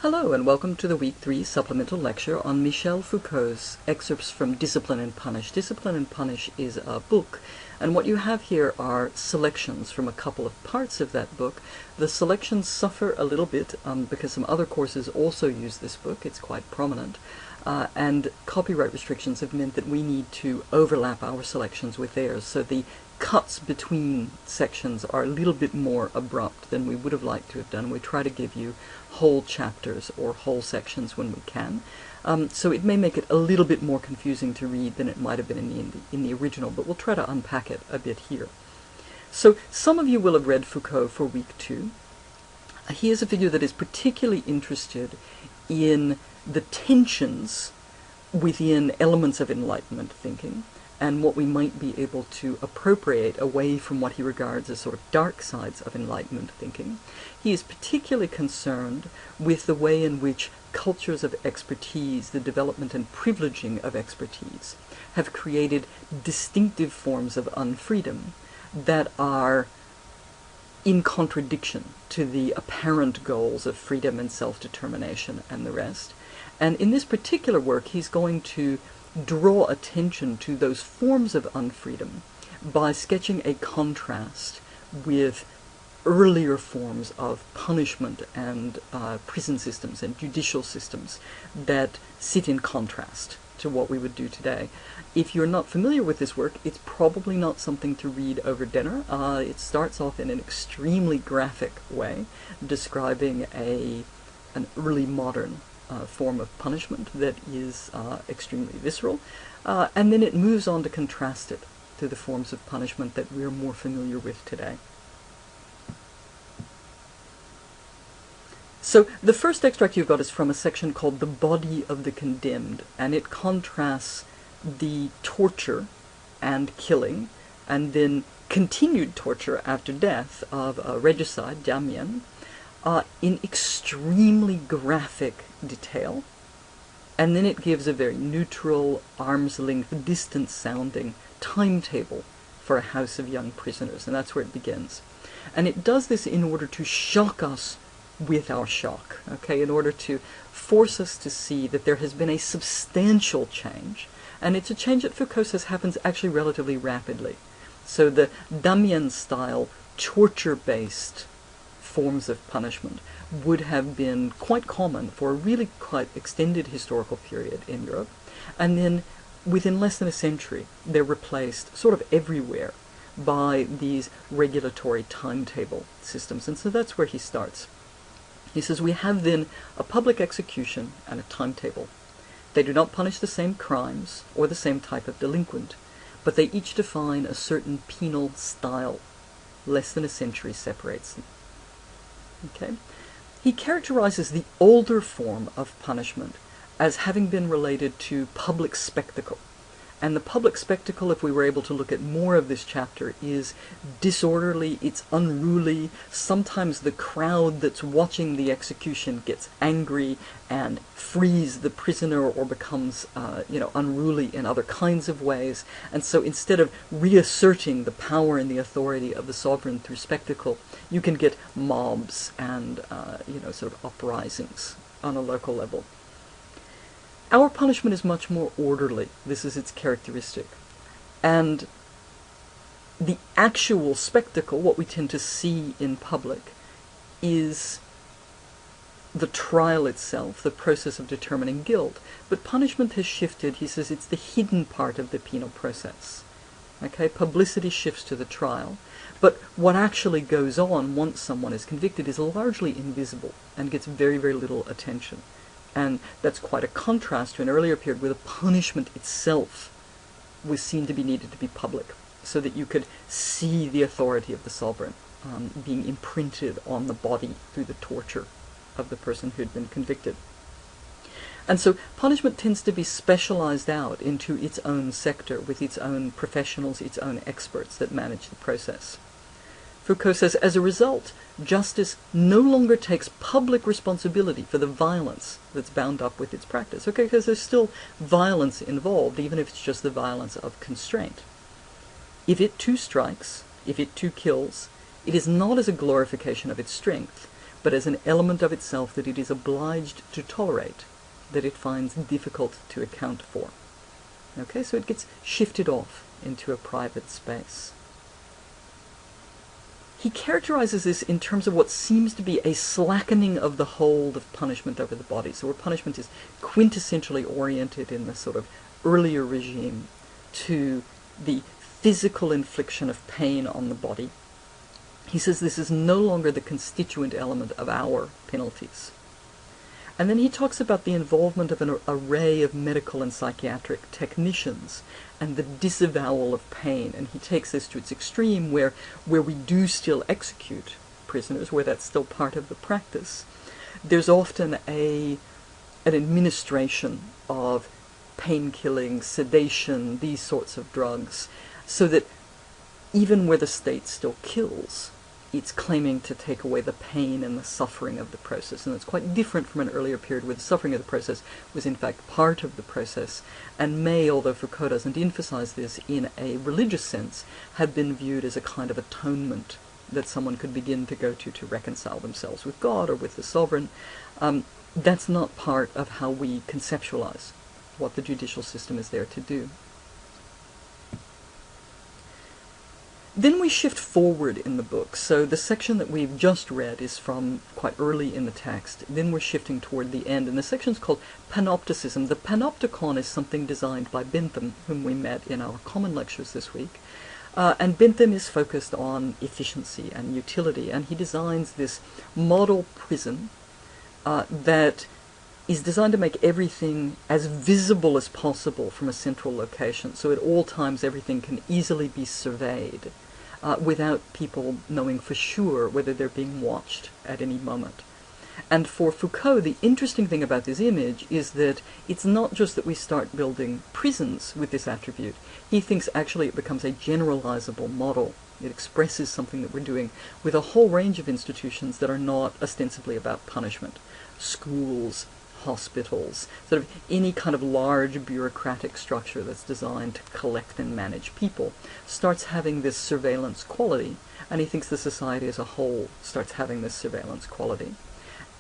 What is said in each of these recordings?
Hello and welcome to the Week 3 Supplemental Lecture on Michel Foucault's excerpts from Discipline and Punish. Discipline and Punish is a book, and what you have here are selections from a couple of parts of that book. The selections suffer a little bit because some other courses also use this book. It's quite prominent. And copyright restrictions have meant that we need to overlap our selections with theirs, so the cuts between sections are a little bit more abrupt than we would have liked to have done. We try to give you whole chapters or whole sections when we can. So it may make it a little bit more confusing to read than it might have been in the original, but we'll try to unpack it a bit here. So some of you will have read Foucault for Week 2. He is a figure that is particularly interested in the tensions within elements of Enlightenment thinking, and what we might be able to appropriate away from what he regards as sort of dark sides of Enlightenment thinking. He is particularly concerned with the way in which cultures of expertise, the development and privileging of expertise, have created distinctive forms of unfreedom that are in contradiction to the apparent goals of freedom and self-determination and the rest. And in this particular work, he's going to draw attention to those forms of unfreedom by sketching a contrast with earlier forms of punishment and prison systems and judicial systems that sit in contrast to what we would do today. If you're not familiar with this work, it's probably not something to read over dinner. It starts off in an extremely graphic way, describing an early modern form of punishment that is extremely visceral, and then it moves on to contrast it to the forms of punishment that we're more familiar with today. So the first extract you've got is from a section called The Body of the Condemned, and it contrasts the torture and killing, and then continued torture after death of a regicide, Damien, in extremely graphic detail, and then it gives a very neutral, arm's-length, distant-sounding timetable for a house of young prisoners, and that's where it begins. And it does this in order to shock us with our shock, okay, in order to force us to see that there has been a substantial change, and it's a change that Foucault says happens actually relatively rapidly. So the Damien-style, torture-based forms of punishment would have been quite common for a really quite extended historical period in Europe, and then within less than a century they're replaced sort of everywhere by these regulatory timetable systems. And so that's where he starts. He says, we have then a public execution and a timetable. They do not punish the same crimes or the same type of delinquent, but they each define a certain penal style. Less than a century separates them. Okay? He characterizes the older form of punishment as having been related to public spectacle. And the public spectacle, if we were able to look at more of this chapter, is disorderly, it's unruly. Sometimes the crowd that's watching the execution gets angry and frees the prisoner or becomes unruly in other kinds of ways. And so instead of reasserting the power and the authority of the sovereign through spectacle, you can get mobs and sort of uprisings on a local level. Our punishment is much more orderly. This is its characteristic. And the actual spectacle, what we tend to see in public, is the trial itself, the process of determining guilt. But punishment has shifted. He says it's the hidden part of the penal process. Okay, publicity shifts to the trial. But what actually goes on once someone is convicted is largely invisible and gets very, very little attention. And that's quite a contrast to an earlier period where the punishment itself was seen to be needed to be public, so that you could see the authority of the sovereign being imprinted on the body through the torture of the person who had been convicted. And so punishment tends to be specialized out into its own sector, with its own professionals, its own experts that manage the process. Foucault says, as a result, justice no longer takes public responsibility for the violence that's bound up with its practice. Okay, because there's still violence involved, even if it's just the violence of constraint. If it too strikes, if it too kills, it is not as a glorification of its strength, but as an element of itself that it is obliged to tolerate, that it finds difficult to account for. Okay, so it gets shifted off into a private space. He characterizes this in terms of what seems to be a slackening of the hold of punishment over the body. So where punishment is quintessentially oriented in the sort of earlier regime to the physical infliction of pain on the body, he says this is no longer the constituent element of our penalties. And then he talks about the involvement of an array of medical and psychiatric technicians and the disavowal of pain. And he takes this to its extreme where we do still execute prisoners, where that's still part of the practice. There's often an administration of pain-killing, sedation, these sorts of drugs, so that even where the state still kills, it's claiming to take away the pain and the suffering of the process. And it's quite different from an earlier period where the suffering of the process was in fact part of the process, and may, although Foucault doesn't emphasize this in a religious sense, have been viewed as a kind of atonement that someone could begin to go to reconcile themselves with God or with the sovereign. That's not part of how we conceptualize what the judicial system is there to do. Then we shift forward in the book. So the section that we've just read is from quite early in the text. Then we're shifting toward the end, and the section's called Panopticism. The Panopticon is something designed by Bentham, whom we met in our common lectures this week. And Bentham is focused on efficiency and utility, and he designs this model prison that is designed to make everything as visible as possible from a central location. So at all times everything can easily be surveyed without people knowing for sure whether they're being watched at any moment. And for Foucault, the interesting thing about this image is that it's not just that we start building prisons with this attribute. He thinks actually it becomes a generalizable model. It expresses something that we're doing with a whole range of institutions that are not ostensibly about punishment. Schools, hospitals, sort of any kind of large bureaucratic structure that's designed to collect and manage people, starts having this surveillance quality, and he thinks the society as a whole starts having this surveillance quality.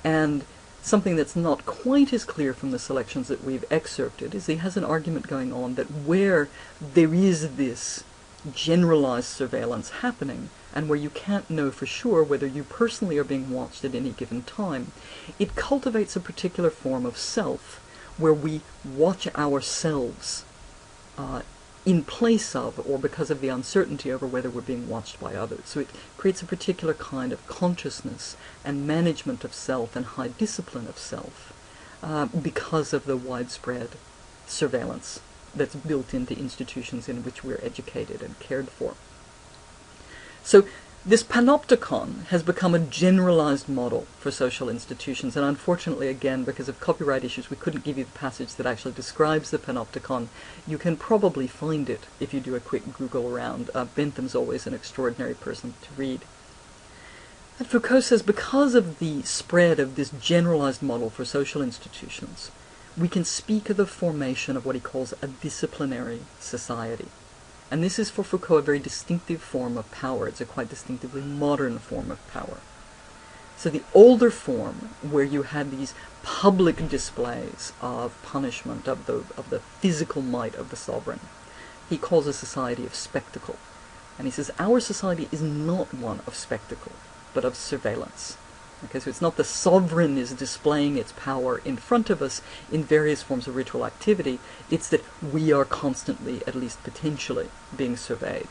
And something that's not quite as clear from the selections that we've excerpted is he has an argument going on that where there is this generalized surveillance happening, and where you can't know for sure whether you personally are being watched at any given time, it cultivates a particular form of self, where we watch ourselves in place of or because of the uncertainty over whether we're being watched by others. So it creates a particular kind of consciousness and management of self and high discipline of self because of the widespread surveillance that's built into institutions in which we're educated and cared for. So this panopticon has become a generalized model for social institutions, and unfortunately, again, because of copyright issues, we couldn't give you the passage that actually describes the panopticon. You can probably find it if you do a quick Google around. Bentham's always an extraordinary person to read. And Foucault says because of the spread of this generalized model for social institutions, we can speak of the formation of what he calls a disciplinary society. And this is for Foucault a very distinctive form of power. It's a quite distinctively modern form of power. So the older form, where you had these public displays of punishment, of the physical might of the sovereign, he calls a society of spectacle. And he says our society is not one of spectacle, but of surveillance. Okay, so it's not the sovereign is displaying its power in front of us in various forms of ritual activity, it's that we are constantly, at least potentially, being surveyed.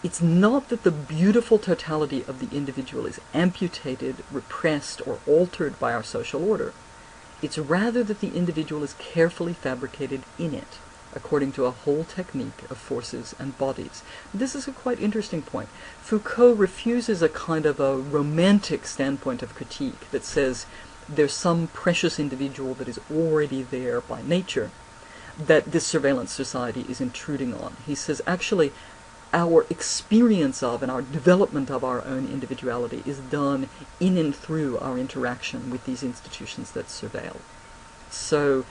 It's not that the beautiful totality of the individual is amputated, repressed, or altered by our social order. It's rather that the individual is carefully fabricated in it, according to a whole technique of forces and bodies. This is a quite interesting point. Foucault refuses a kind of a romantic standpoint of critique that says there's some precious individual that is already there by nature that this surveillance society is intruding on. He says actually our experience of and our development of our own individuality is done in and through our interaction with these institutions that surveil. So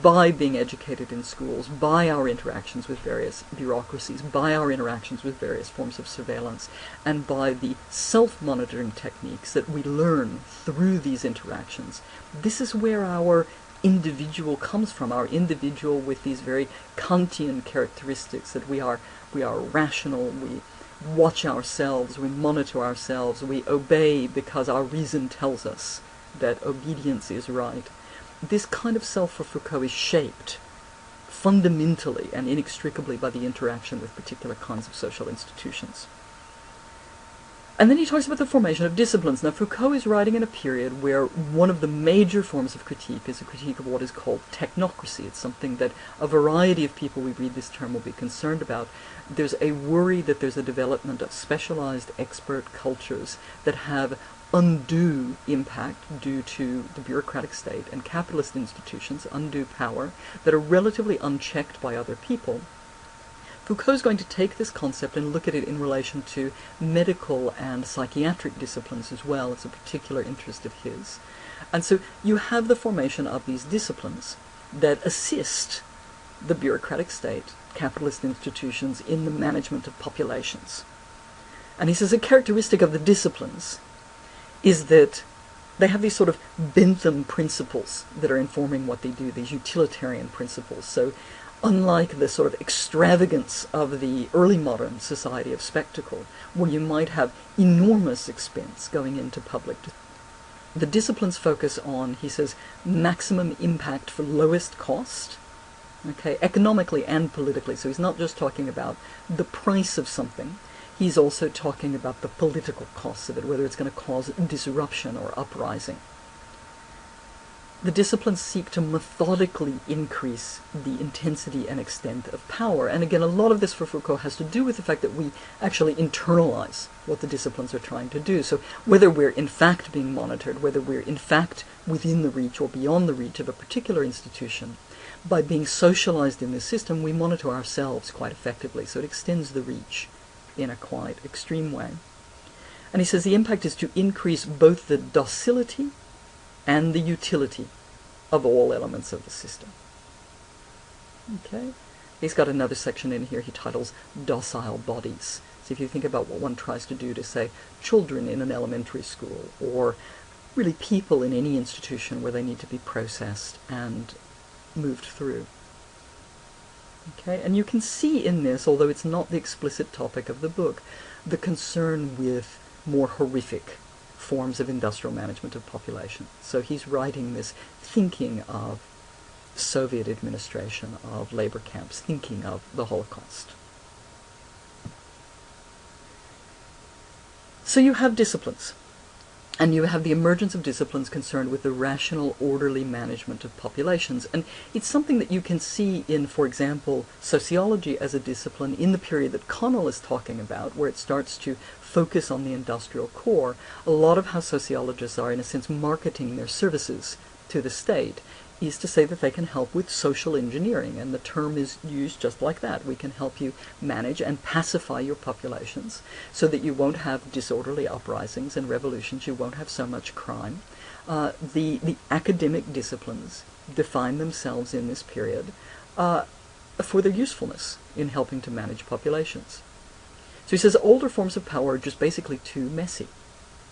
by being educated in schools, by our interactions with various bureaucracies, by our interactions with various forms of surveillance, and by the self-monitoring techniques that we learn through these interactions. This is where our individual comes from, our individual with these very Kantian characteristics that we are rational, we watch ourselves, we monitor ourselves, we obey because our reason tells us that obedience is right. This kind of self for Foucault is shaped fundamentally and inextricably by the interaction with particular kinds of social institutions. And then he talks about the formation of disciplines. Now, Foucault is writing in a period where one of the major forms of critique is a critique of what is called technocracy. It's something that a variety of people we read this term will be concerned about. There's a worry that there's a development of specialized expert cultures that have undue impact due to the bureaucratic state and capitalist institutions, undue power, that are relatively unchecked by other people. Foucault's going to take this concept and look at it in relation to medical and psychiatric disciplines as well. It's a particular interest of his. And so you have the formation of these disciplines that assist the bureaucratic state, capitalist institutions, in the management of populations. And he says a characteristic of the disciplines is that they have these sort of Bentham principles that are informing what they do, these utilitarian principles. So unlike the sort of extravagance of the early modern society of spectacle, where you might have enormous expense going into public, the disciplines focus on, he says, maximum impact for lowest cost, okay, economically and politically. So he's not just talking about the price of something, he's also talking about the political costs of it, whether it's going to cause disruption or uprising. The disciplines seek to methodically increase the intensity and extent of power. And again, a lot of this for Foucault has to do with the fact that we actually internalize what the disciplines are trying to do. So whether we're in fact being monitored, whether we're in fact within the reach or beyond the reach of a particular institution, by being socialized in this system, we monitor ourselves quite effectively. So it extends the reach in a quite extreme way. And he says the impact is to increase both the docility and the utility of all elements of the system. Okay? He's got another section in here he titles Docile Bodies. So if you think about what one tries to do to, say, children in an elementary school, or really people in any institution where they need to be processed and moved through. Okay? And you can see in this, although it's not the explicit topic of the book, the concern with more horrific forms of industrial management of population. So he's writing this thinking of Soviet administration, of labor camps, thinking of the Holocaust. So you have disciplines, and you have the emergence of disciplines concerned with the rational, orderly management of populations. And it's something that you can see in, for example, sociology as a discipline in the period that Connell is talking about, where it starts to focus on the industrial core. A lot of how sociologists are, in a sense, marketing their services to the state is to say that they can help with social engineering, and the term is used just like that. We can help you manage and pacify your populations so that you won't have disorderly uprisings and revolutions, you won't have so much crime. The academic disciplines define themselves in this period for their usefulness in helping to manage populations. So he says older forms of power are just basically too messy.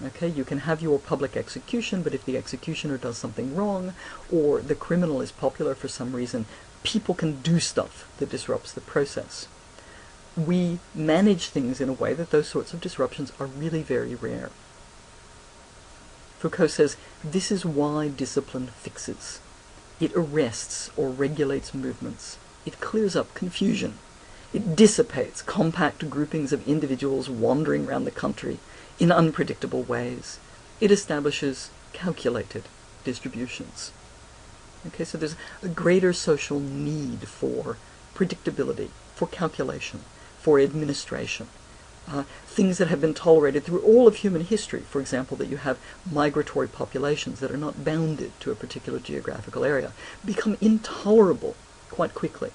Okay, you can have your public execution, but if the executioner does something wrong, or the criminal is popular for some reason, people can do stuff that disrupts the process. We manage things in a way that those sorts of disruptions are really very rare. Foucault says, this is why discipline fixes. It arrests or regulates movements. It clears up confusion. It dissipates compact groupings of individuals wandering around the country in unpredictable ways. It establishes calculated distributions. Okay, so there's a greater social need for predictability, for calculation, for administration. Things that have been tolerated through all of human history, for example, that you have migratory populations that are not bounded to a particular geographical area, become intolerable quite quickly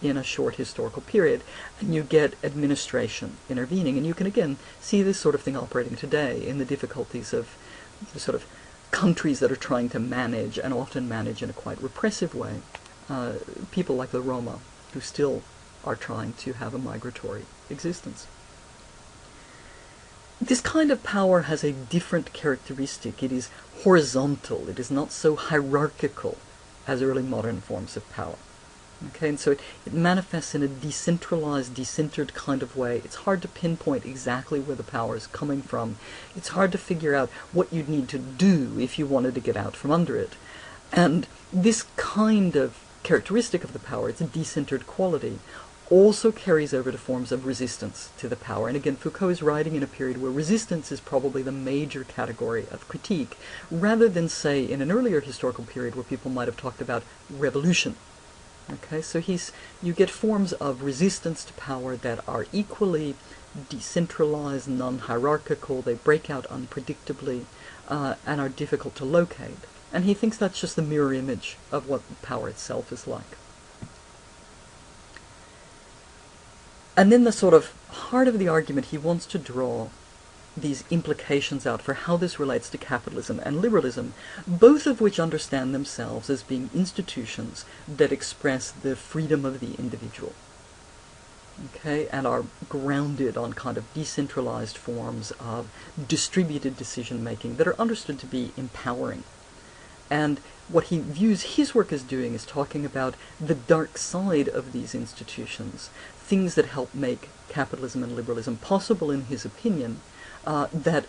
in a short historical period, and you get administration intervening. And you can again see this sort of thing operating today in the difficulties of the sort of countries that are trying to manage, and often manage in a quite repressive way, people like the Roma, who still are trying to have a migratory existence. This kind of power has a different characteristic. It is horizontal. It is not so hierarchical as early modern forms of power. Okay, and so it manifests in a decentralized, decentered kind of way. It's hard to pinpoint exactly where the power is coming from. It's hard to figure out what you'd need to do if you wanted to get out from under it. And this kind of characteristic of the power, its decentered quality, also carries over to forms of resistance to the power. And again, Foucault is writing in a period where resistance is probably the major category of critique, rather than, say, in an earlier historical period where people might have talked about revolution. Okay, so you get forms of resistance to power that are equally decentralized, non-hierarchical, they break out unpredictably, and are difficult to locate. And he thinks that's just the mirror image of what power itself is like. And then the sort of heart of the argument, he wants to draw these implications out for how this relates to capitalism and liberalism, both of which understand themselves as being institutions that express the freedom of the individual, okay, and are grounded on kind of decentralized forms of distributed decision-making that are understood to be empowering. And what he views his work as doing is talking about the dark side of these institutions, things that help make capitalism and liberalism possible, in his opinion, that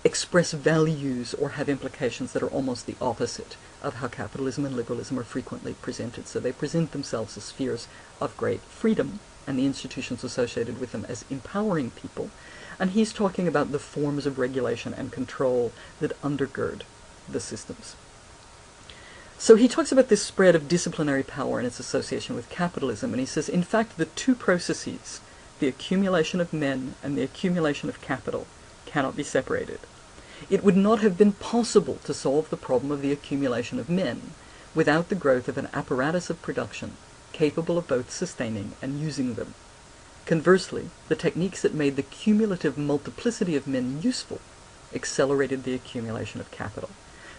express values or have implications that are almost the opposite of how capitalism and liberalism are frequently presented. So they present themselves as spheres of great freedom, and the institutions associated with them as empowering people. And he's talking about the forms of regulation and control that undergird the systems. So he talks about this spread of disciplinary power and its association with capitalism, and he says, in fact, the two processes, the accumulation of men and the accumulation of capital, cannot be separated. It would not have been possible to solve the problem of the accumulation of men without the growth of an apparatus of production capable of both sustaining and using them. Conversely, the techniques that made the cumulative multiplicity of men useful accelerated the accumulation of capital.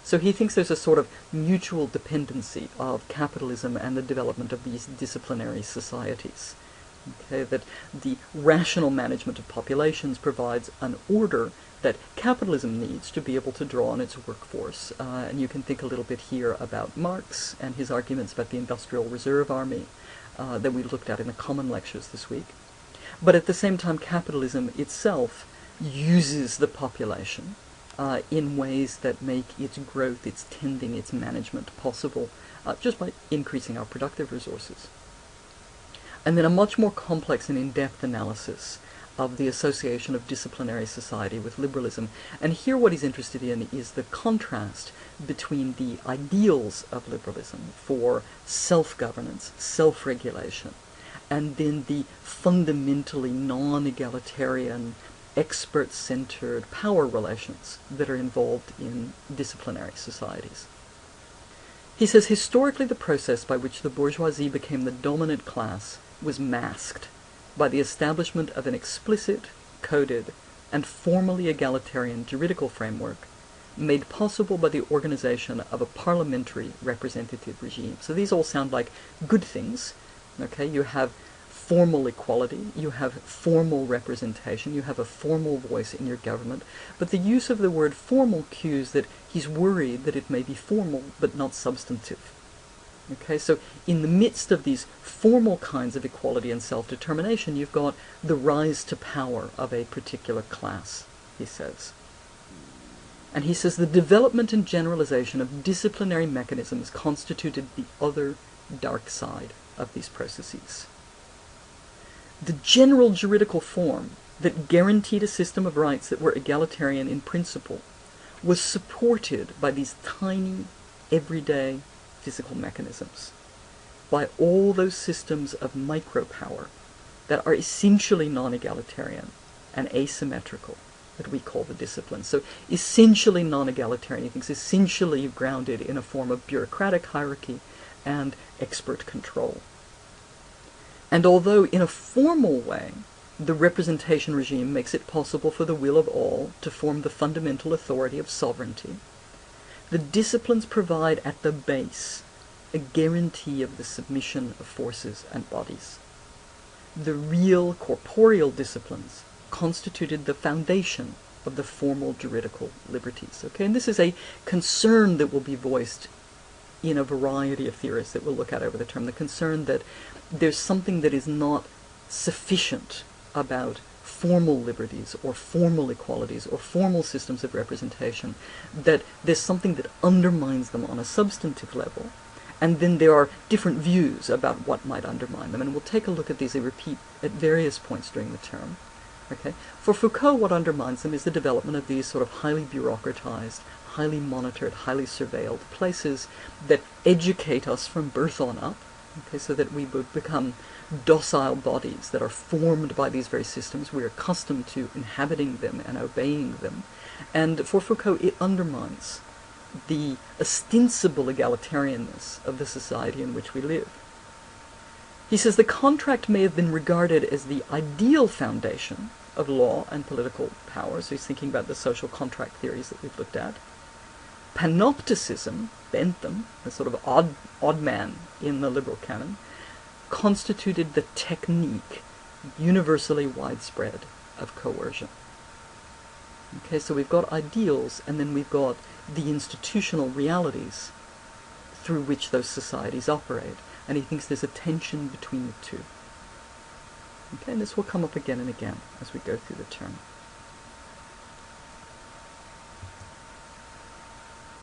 So he thinks there's a sort of mutual dependency of capitalism and the development of these disciplinary societies. Okay, that the rational management of populations provides an order that capitalism needs to be able to draw on its workforce. And you can think a little bit here about Marx and his arguments about the Industrial Reserve Army that we looked at in the common lectures this week. But at the same time, capitalism itself uses the population in ways that make its growth, its tending, its management possible, just by increasing our productive resources. And then a much more complex and in-depth analysis of the association of disciplinary society with liberalism. And here what he's interested in is the contrast between the ideals of liberalism for self-governance, self-regulation, and then the fundamentally non-egalitarian, expert-centered power relations that are involved in disciplinary societies. He says, historically the process by which the bourgeoisie became the dominant class was masked by the establishment of an explicit, coded, and formally egalitarian juridical framework made possible by the organization of a parliamentary representative regime. So these all sound like good things. Okay, you have formal equality, you have formal representation, you have a formal voice in your government, but the use of the word formal cues that he's worried that it may be formal but not substantive. Okay, so in the midst of these formal kinds of equality and self-determination, you've got the rise to power of a particular class, he says. And he says the development and generalization of disciplinary mechanisms constituted the other dark side of these processes. The general juridical form that guaranteed a system of rights that were egalitarian in principle was supported by these tiny, everyday physical mechanisms, by all those systems of micropower that are essentially non-egalitarian and asymmetrical that we call the disciplines. So essentially non-egalitarian things, essentially grounded in a form of bureaucratic hierarchy and expert control. And although in a formal way the representation regime makes it possible for the will of all to form the fundamental authority of sovereignty, the disciplines provide at the base a guarantee of the submission of forces and bodies. The real corporeal disciplines constituted the foundation of the formal juridical liberties. Okay, and this is a concern that will be voiced in a variety of theories that we'll look at over the term, the concern that there's something that is not sufficient about formal liberties or formal equalities or formal systems of representation, that there's something that undermines them on a substantive level, and then there are different views about what might undermine them, and we'll take a look at these, I repeat, at various points during the term. Okay? For Foucault, what undermines them is the development of these sort of highly bureaucratized, highly monitored, highly surveilled places that educate us from birth on up, okay, so that we would become docile bodies that are formed by these very systems. We're accustomed to inhabiting them and obeying them. And for Foucault, it undermines the ostensible egalitarianness of the society in which we live. He says the contract may have been regarded as the ideal foundation of law and political power. So he's thinking about the social contract theories that we've looked at. Panopticism, Bentham, a sort of odd man in the liberal canon, constituted the technique, universally widespread, of coercion. Okay, so we've got ideals, and then we've got the institutional realities through which those societies operate, and he thinks there's a tension between the two. Okay, and this will come up again and again as we go through the term.